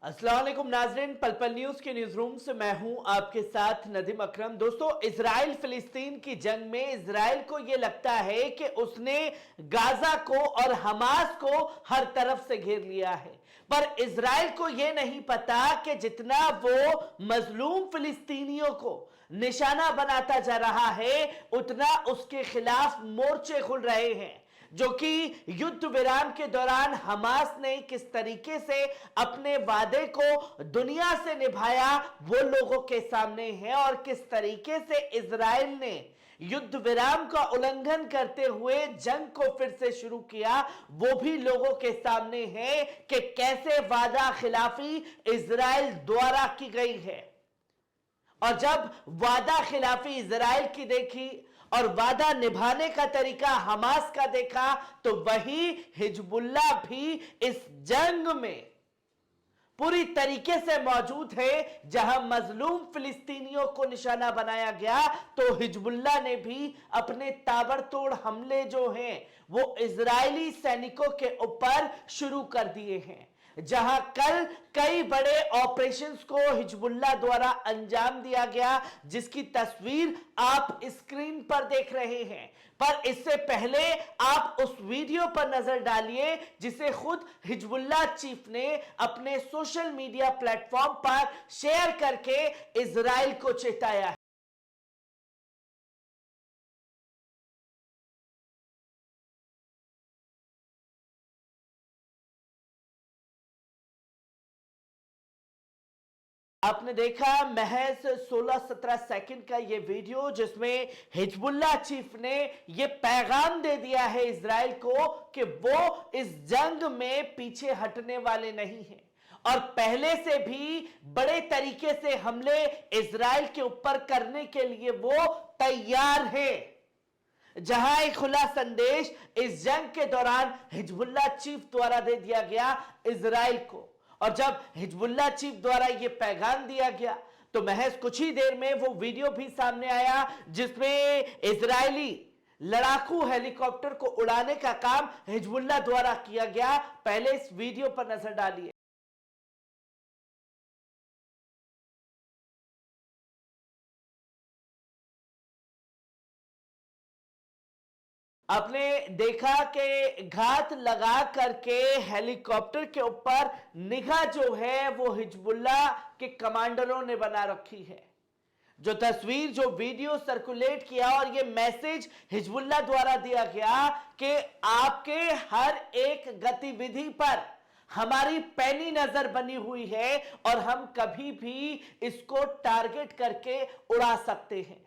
अस्सलाम वालेकुम नाजरीन, पल पल न्यूज के न्यूज रूम से मैं हूं आपके साथ नदीम अकरम। दोस्तों, इजराइल फिलिस्तीन की जंग में इजराइल को यह लगता है कि उसने गाजा को और हमास को हर तरफ से घेर लिया है, पर इजराइल को यह नहीं पता कि जितना वो मजलूम फिलिस्तीनियों को निशाना बनाता जा रहा है, उतना उसके खिलाफ मोर्चे खुल रहे हैं। जो कि युद्ध विराम के दौरान हमास ने किस तरीके से अपने वादे को दुनिया से निभाया वो लोगों के सामने है, और किस तरीके से इजराइल ने युद्ध विराम का उल्लंघन करते हुए जंग को फिर से शुरू किया वो भी लोगों के सामने है कि कैसे वादा खिलाफी इजराइल द्वारा की गई है। और जब वादा खिलाफी इजराइल की देखी और वादा निभाने का तरीका हमास का देखा, तो वही हिजबुल्लाह भी इस जंग में पूरी तरीके से मौजूद है। जहां मजलूम फिलिस्तीनियों को निशाना बनाया गया, तो हिजबुल्लाह ने भी अपने ताबड़तोड़ हमले जो हैं वो इजरायली सैनिकों के ऊपर शुरू कर दिए हैं। जहां कल कई बड़े ऑपरेशंस को हिजबुल्लाह द्वारा अंजाम दिया गया, जिसकी तस्वीर आप स्क्रीन पर देख रहे हैं। पर इससे पहले आप उस वीडियो पर नजर डालिए जिसे खुद हिजबुल्लाह चीफ ने अपने सोशल मीडिया प्लेटफॉर्म पर शेयर करके इजराइल को चेताया है। आपने देखा महज 16-17 सेकंड का यह वीडियो, जिसमें हिजबुल्लाह चीफ ने यह पैगाम दे दिया है इजराइल को कि वो इस जंग में पीछे हटने वाले नहीं हैं और पहले से भी बड़े तरीके से हमले इजराइल के ऊपर करने के लिए वो तैयार है। जहां एक खुला संदेश इस जंग के दौरान हिजबुल्लाह चीफ द्वारा दे दिया गया इजराइल को, और जब हिजबुल्लाह चीफ द्वारा यह पैगाम दिया गया तो महज कुछ ही देर में वो वीडियो भी सामने आया जिसमें इजरायली लड़ाकू हेलीकॉप्टर को उड़ाने का काम हिजबुल्लाह द्वारा किया गया। पहले इस वीडियो पर नजर डालिए। आपने देखा कि घात लगा करके हेलीकॉप्टर के ऊपर निगाह जो है वो हिजबुल्लाह के कमांडरों ने बना रखी है। जो तस्वीर, जो वीडियो सर्कुलेट किया और ये मैसेज हिजबुल्लाह द्वारा दिया गया कि आपके हर एक गतिविधि पर हमारी पैनी नजर बनी हुई है और हम कभी भी इसको टारगेट करके उड़ा सकते हैं।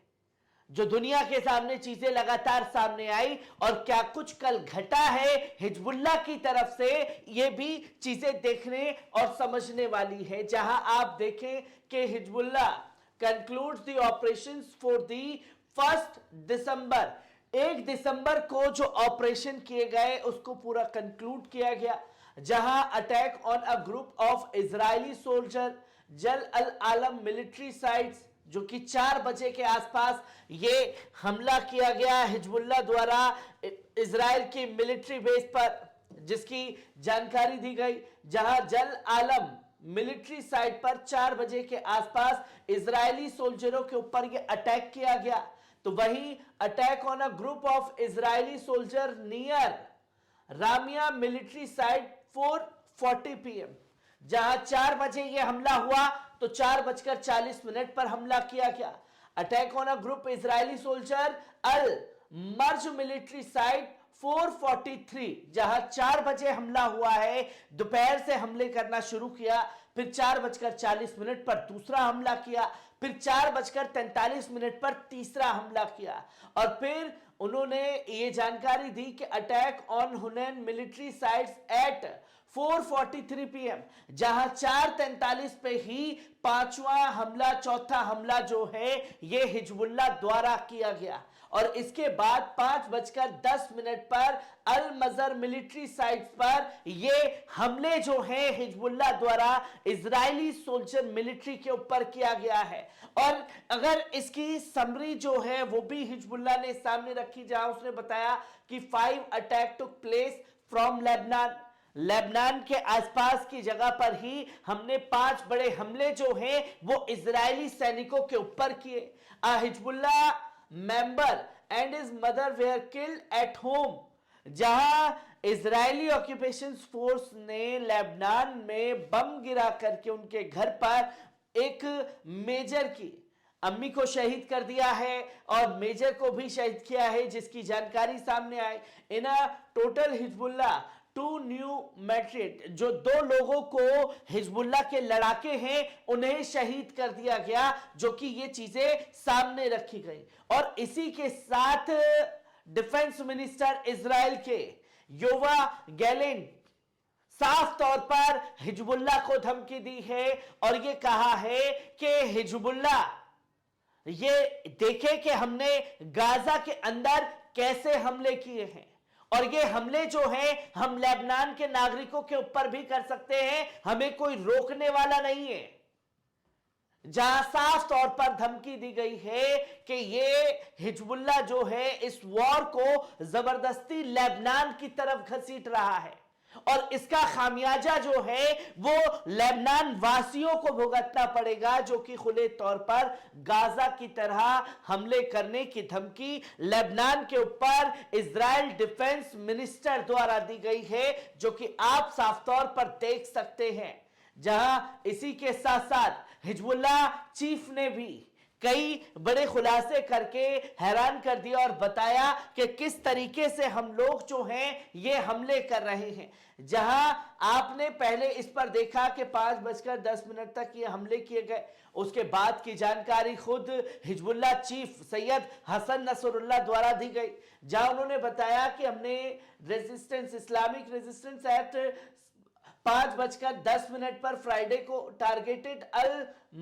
जो दुनिया के सामने चीजें लगातार सामने आई और क्या कुछ कल घटा है हिजबुल्लाह की तरफ से, यह भी चीजें देखने और समझने वाली है। जहां आप देखें कि Hezbollah concludes the operations for the 1 दिसंबर, 1 दिसंबर को जो ऑपरेशन किए गए उसको पूरा कंक्लूड किया गया, जहां attack on a group of Israeli soldier जल अल आलम मिलिट्री साइट्स, जो कि 4 बजे के आसपास ये हमला किया गया हिजबुल्लाह द्वारा इजराइल की मिलिट्री बेस पर, जिसकी जानकारी दी गई। जहां जल आलम मिलिट्री साइट पर 4 बजे के आसपास इजरायली सोल्जरों के ऊपर यह अटैक किया गया, तो वही attack on a group of Israeli soldier near Ramiya military site 4:40 PM, जहां 4 बजे यह हमला हुआ तो 4:40 पर हमला किया गया। Attack on a group Israeli soldier Al Marj military site 4:43, जहां 4 बजे हमला हुआ है, दोपहर से हमले करना शुरू किया, फिर 4:40 पर दूसरा हमला किया, फिर 4:43 पर तीसरा हमला किया, और फिर उन्होंने ये जानकारी दी कि attack on Hunain military sites at 4:43 PM, जहां 4:43 पे ही पांचवा हमला, चौथा हमला जो है ये हिजबुल्लाह द्वारा किया गया। और इसके बाद 5:10 पर अल मजर मिलिट्री साइट्स पर ये हमले जो है हिजबुल्लाह द्वारा इजरायली सोल्जर मिलिट्री के ऊपर किया गया है। और अगर इसकी समरी जो है वो भी हिजबुल्लाह ने सामने रखी, जहां उसने बताया कि 5 attack took place from Lebanon, Lebanon के आसपास की जगह पर ही हमने 5 बड़े हमले जो हैं वो इजरायली सैनिकों के ऊपर किए। Hezbollah member and his mother where killed at home, जहां इजरायली ऑक्यूपेशन फोर्स ने लेबनान में बम गिरा करके उनके घर पर एक मेजर की अम्मी को शहीद कर दिया है और मेजर को भी शहीद किया है, जिसकी जानकारी सामने आई। इन टोटल हिजबुल्लाह 2 न्यू मैट्रिट, जो 2 लोगों को हिजबुल्लाह के लड़ाके हैं उन्हें शहीद कर दिया गया, जो कि ये चीजें सामने रखी गई। और इसी के साथ डिफेंस मिनिस्टर इजराइल के योवा गैलेंट साफ तौर पर हिजबुल्लाह को धमकी दी है और ये कहा है कि हिजबुल्लाह ये देखे कि हमने गाजा के अंदर कैसे हमले किए हैं, और ये हमले जो हैं हम लेबनान के नागरिकों के ऊपर भी कर सकते हैं, हमें कोई रोकने वाला नहीं है। जहां साफ तौर पर धमकी दी गई है कि ये हिजबुल्लाह जो है इस वॉर को जबरदस्ती लेबनान की तरफ घसीट रहा है और इसका खामियाजा जो है वो लेबनान वासियों को भुगतना पड़ेगा, जो कि खुले तौर पर गाजा की तरह हमले करने की धमकी लेबनान के ऊपर इजराइल डिफेंस मिनिस्टर द्वारा दी गई है, जो कि आप साफ तौर पर देख सकते हैं। जहां इसी के साथ साथ हिजबुल्लाह चीफ ने भी कई बड़े खुलासे करके हैरान कर दिया और बताया कि किस तरीके से हम लोग जो हैं ये हमले कर रहे हैं। जहां आपने पहले इस पर देखा कि 5:10 तक ये हमले किए गए, उसके बाद की जानकारी खुद Hezbollah chief Sayyed Hassan Nasrallah द्वारा दी गई, जहां उन्होंने बताया कि हमने रेजिस्टेंस इस्लामिक रेजिस्टेंस एक्ट 5:10 पर फ्राइडे को टारगेटेड अल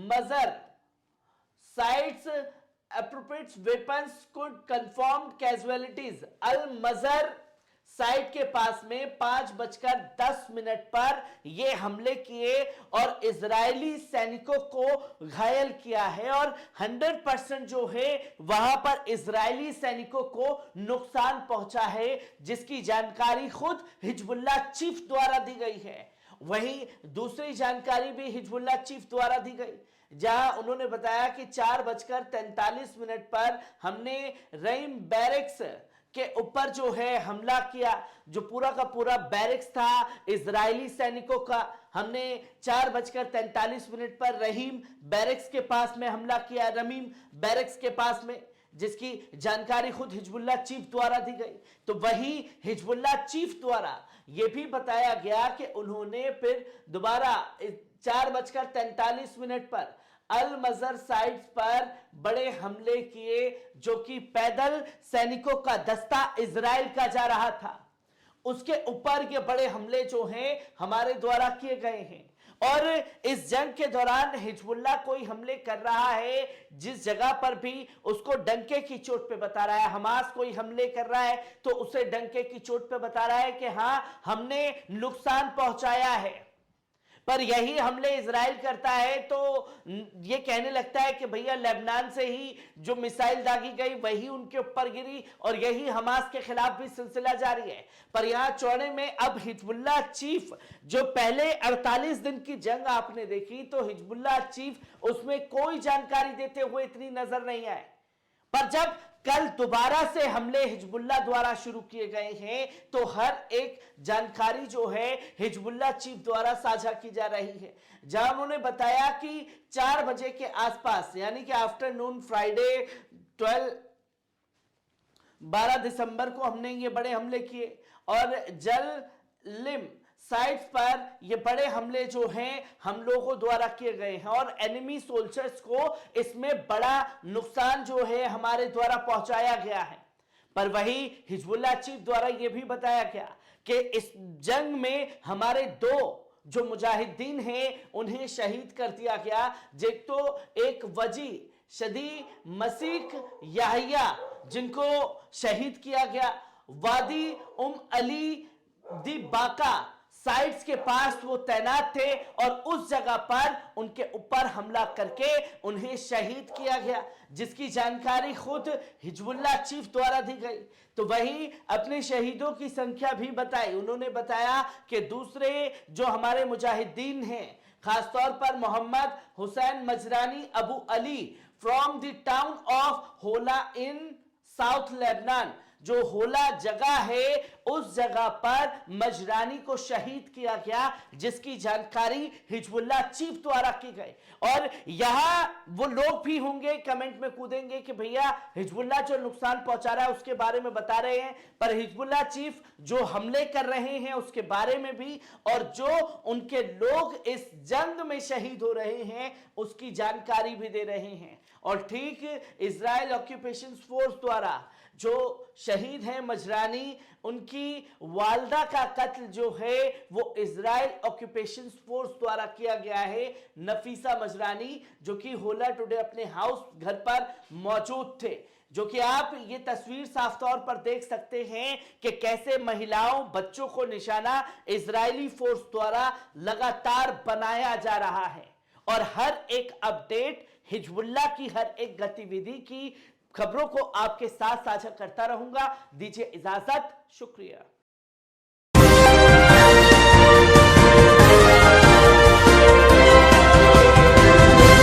मजर sites appropriate weapons could confirmed casualties। अल मजर साइट के पास में 5:10 पर ये हमले किए और इजरायली सैनिकों को घायल किया है और 100% जो है वहां पर इजरायली सैनिकों को नुकसान पहुंचा है, जिसकी जानकारी खुद हिजबुल्लाह चीफ द्वारा दी गई है। वहीं दूसरी जानकारी भी हिजबुल्लाह चीफ द्वारा दी गई, जहां उन्होंने बताया कि 4:43 पर हमने रहीम बैरक्स के ऊपर जो है हमला किया, जो पूरा का पूरा बैरक्स था इजरायली सैनिकों का। हमने 4:43 पर रहीम बैरक्स के पास में हमला किया, रमीम बैरक्स के पास में, जिसकी जानकारी खुद हिजबुल्लाह चीफ द्वारा दी गई। तो वही हिजबुल्लाह चीफ द्वारा यह भी बताया गया कि उन्होंने फिर दोबारा 4:43 पर अल मजर साइट्स पर बड़े हमले किए, जो कि पैदल सैनिकों का दस्ता इजराइल का जा रहा था, उसके ऊपर ये बड़े हमले जो हैं हमारे द्वारा किए गए हैं। और इस जंग के दौरान हिजबुल्लाह कोई हमले कर रहा है जिस जगह पर भी उसको डंके की चोट पे बता रहा है, हमास कोई हमले कर रहा है तो उसे डंके की चोट पे बता रहा है कि हां हमने नुकसान पहुंचाया है। पर यही हमले इजराइल करता है तो ये कहने लगता है कि भैया लेबनान से ही जो मिसाइल दागी गई वही उनके ऊपर गिरी और यही हमास के खिलाफ भी सिलसिला जारी है। पर यहां चौड़े में अब हिजबुल्लाह चीफ, जो पहले 48 दिन की जंग आपने देखी तो हिजबुल्लाह चीफ उसमें कोई जानकारी देते हुए इतनी नजर नहीं आए, पर जब कल दोबारा से हमले हिजबुल्लाह द्वारा शुरू किए गए हैं तो हर एक जानकारी जो है हिजबुल्लाह चीफ द्वारा साझा की जा रही है। जहां उन्होंने बताया कि 4 बजे के आसपास, यानी कि आफ्टरनून फ्राइडे 12 दिसंबर को हमने ये बड़े हमले किए और जललिम साइट्स पर ये बड़े हमले जो हैं हम लोगों द्वारा किए गए हैं और एनिमी सोल्जर्स को इसमें बड़ा नुकसान जो है हमारे द्वारा पहुंचाया गया है। पर वही हिजबुल्लाह चीफ द्वारा यह भी बताया गया कि इस जंग में हमारे 2 जो मुजाहिदीन हैं उन्हें शहीद कर दिया गया, तो एक वजी शदी मसीक याहिया जिनको शहीद किया गया, वादी अली दी बाका साइट्स के पास वो तैनात थे और उस जगह पर उनके ऊपर हमला करके उन्हें शहीद किया गया, जिसकी जानकारी खुद हिजबुल्लाह चीफ द्वारा दी गई। तो वही अपने शहीदों की संख्या भी बताई। उन्होंने बताया कि दूसरे जो हमारे मुजाहिदीन हैं, खासतौर पर Mohammed Hussein Mazrani Abu Ali from the town of Hula in south Lebanon, जो होला जगह है उस जगह पर मजरानी को शहीद किया गया, जिसकी जानकारी हिजबुल्लाह चीफ द्वारा की गई। और यहां वो लोग भी होंगे कमेंट में कूदेंगे कि भैया हिजबुल्लाह जो नुकसान पहुंचा रहा है उसके बारे में बता रहे हैं, पर हिजबुल्लाह चीफ जो हमले कर रहे हैं उसके बारे में भी, और जो उनके लोग इस जंग में शहीद हो रहे हैं उसकी जानकारी भी दे रहे हैं। और ठीक इजराइल ऑक्यूपेशन फोर्स द्वारा जो शहीद हैं मजरानी, उनकी वालदा का कत्ल जो है वो इजराइल ऑक्यूपेशन फोर्स द्वारा किया गया है। नफीसा मजरानी जो कि होला टुडे अपने हाउस घर पर मौजूद थे, जो कि आप ये तस्वीर साफ तौर पर देख सकते हैं कि कैसे महिलाओं बच्चों को निशाना इजरायली फोर्स द्वारा लगातार बनाया जा रहा है। और हर एक अपडेट, हिजबुल्लाह की हर एक गतिविधि की खबरों को आपके साथ साझा करता रहूंगा। दीजिए इजाजत, शुक्रिया।